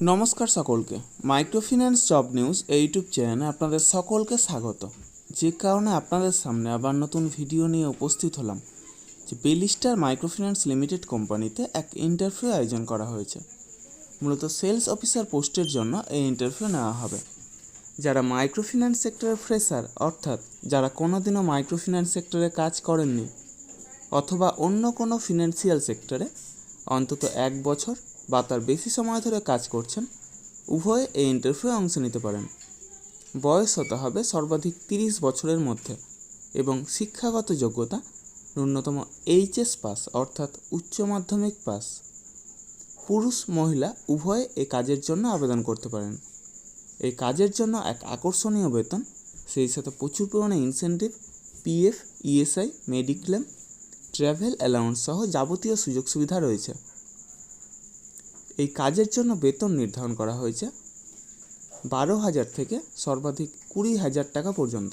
নমস্কার সকলকে, microfinance job news YouTube চ্যানেলে আপনাদের সকলকে স্বাগত। যে কারণে আপনাদের সামনে আবার নতুন ভিডিও নিয়ে উপস্থিত হলাম যে বেলিস্টার মাইক্রোফিন্যান্স লিমিটেড কোম্পানিতে এক ইন্টারভিউ আয়োজন করা হয়েছে। মূলত সেলস অফিসার পোস্টের জন্য এই ইন্টারভিউ নেওয়া হবে। যারা মাইক্রোফিন্যান্স সেক্টরের ফ্রেশার, অর্থাৎ যারা কোনোদিনও মাইক্রোফিন্যান্স সেক্টরে কাজ করেননি অথবা অন্য কোনো ফিনান্সিয়াল সেক্টরে অন্তত 1 বছর বা তার বেশি সময় ধরে কাজ করছেন, উভয়ে এই ইন্টারভিউয়ে অংশ নিতে পারেন। বয়স হতে হবে সর্বাধিক 30 বছরের মধ্যে এবং শিক্ষাগত যোগ্যতা ন্যূনতম এইচএস পাস অর্থাৎ উচ্চ মাধ্যমিক পাস। পুরুষ মহিলা উভয়ে এই কাজের জন্য আবেদন করতে পারেন। এই কাজের জন্য এক আকর্ষণীয় বেতন, সেই সাথে প্রচুর পরিমাণে incentive, PF, ESI, mediclaim, travel allowance সহ যাবতীয় সুযোগ সুবিধা রয়েছে। এই কাজের জন্য বেতন নির্ধারণ করা হয়েছে 12,000 থেকে সর্বাধিক 20,000 টাকা পর্যন্ত।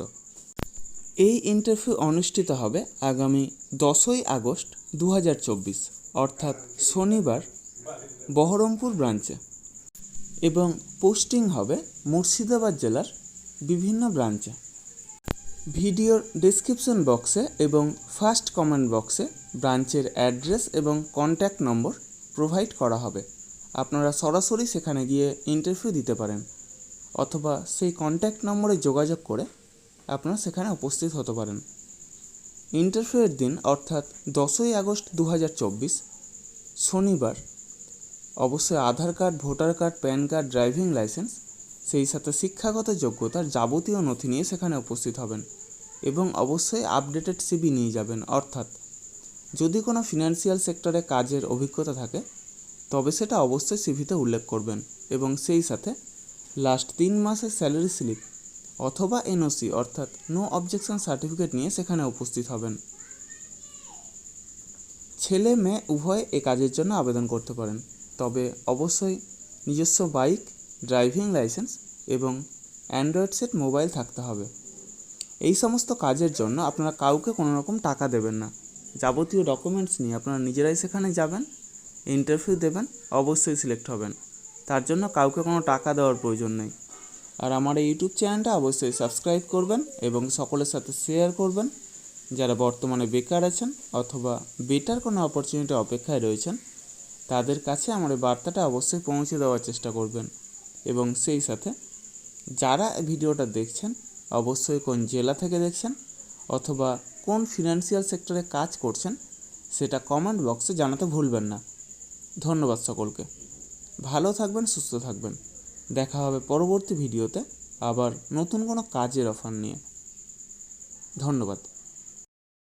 এই ইন্টারভিউ অনুষ্ঠিত হবে আগামী 10ই আগস্ট 2024 অর্থাৎ শনিবার বহরমপুর ব্রাঞ্চে, এবং পোস্টিং হবে মুর্শিদাবাদ জেলার বিভিন্ন ব্রাঞ্চে। ভিডিওর ডেসক্রিপশন বক্সে এবং ফার্স্ট কমেন্ট বক্সে ব্রাঞ্চের অ্যাড্রেস এবং কন্ট্যাক্ট নম্বর প্রোভাইড করা হবে। আপনারা সরাসরি সেখানে গিয়ে ইন্টারভিউ দিতে পারেন অথবা সেই কন্ট্যাক্ট নম্বরে যোগাযোগ করে আপনারা সেখানে উপস্থিত হতে পারেন। ইন্টারভিউয়ের দিন অর্থাৎ 10ই আগস্ট 2024 শনিবার অবশ্যই Aadhaar card, voter card, PAN card, driving licence, সেই সাথে শিক্ষাগত যোগ্যতার যাবতীয় নথি নিয়ে সেখানে উপস্থিত হবেন এবং অবশ্যই আপডেটেড সিভি নিয়ে যাবেন। অর্থাৎ যদি কোনো ফিনান্সিয়াল সেক্টরে কাজের অভিজ্ঞতা থাকে তবে সেটা অবশ্যই সিভিতে উল্লেখ করবেন এবং সেই সাথে লাস্ট 3 মাসের স্যালারি স্লিপ অথবা এনওসি অর্থাৎ নো অবজেকশন সার্টিফিকেট নিয়ে সেখানে উপস্থিত হবেন। ছেলে মেয়ে উভয় এ কাজের জন্য আবেদন করতে পারেন, তবে অবশ্যই নিজস্ব বাইক, ড্রাইভিং লাইসেন্স এবং অ্যান্ড্রয়েড সেট মোবাইল থাকতে হবে। এই সমস্ত কাজের জন্য আপনারা কাউকে কোনো রকম টাকা দেবেন না। যাবতীয় ডকুমেন্টস নিয়ে আপনারা নিজেরাই সেখানে যাবেন, ইন্টারভিউ দেবেন, অবশ্যই সিলেক্ট হবেন। তার জন্য কাউকে কোনো টাকা দেওয়ার প্রয়োজন নেই। আর আমার এই ইউটিউব চ্যানেলটা অবশ্যই সাবস্ক্রাইব করবেন এবং সকলের সাথে শেয়ার করবেন। যারা বর্তমানে বেকার আছেন অথবা বেটার কোনো অপরচুনিটি অপেক্ষায় রয়েছেন তাদের কাছে আমার এই বার্তাটা অবশ্যই পৌঁছে দেওয়ার চেষ্টা করবেন। এবং সেই সাথে যারা ভিডিওটা দেখছেন অবশ্যই কোন জেলা থেকে দেখছেন অথবা কোন ফিনান্সিয়াল সেক্টরে কাজ করছেন সেটা কমেন্ট বক্সে জানাতে ভুলবেন না। ধন্যবাদ সকলকে। ভালো থাকবেন, সুস্থ থাকবেন। দেখা হবে পরবর্তী ভিডিওতে আবার নতুন কোনো কাজের অফার নিয়ে। ধন্যবাদ।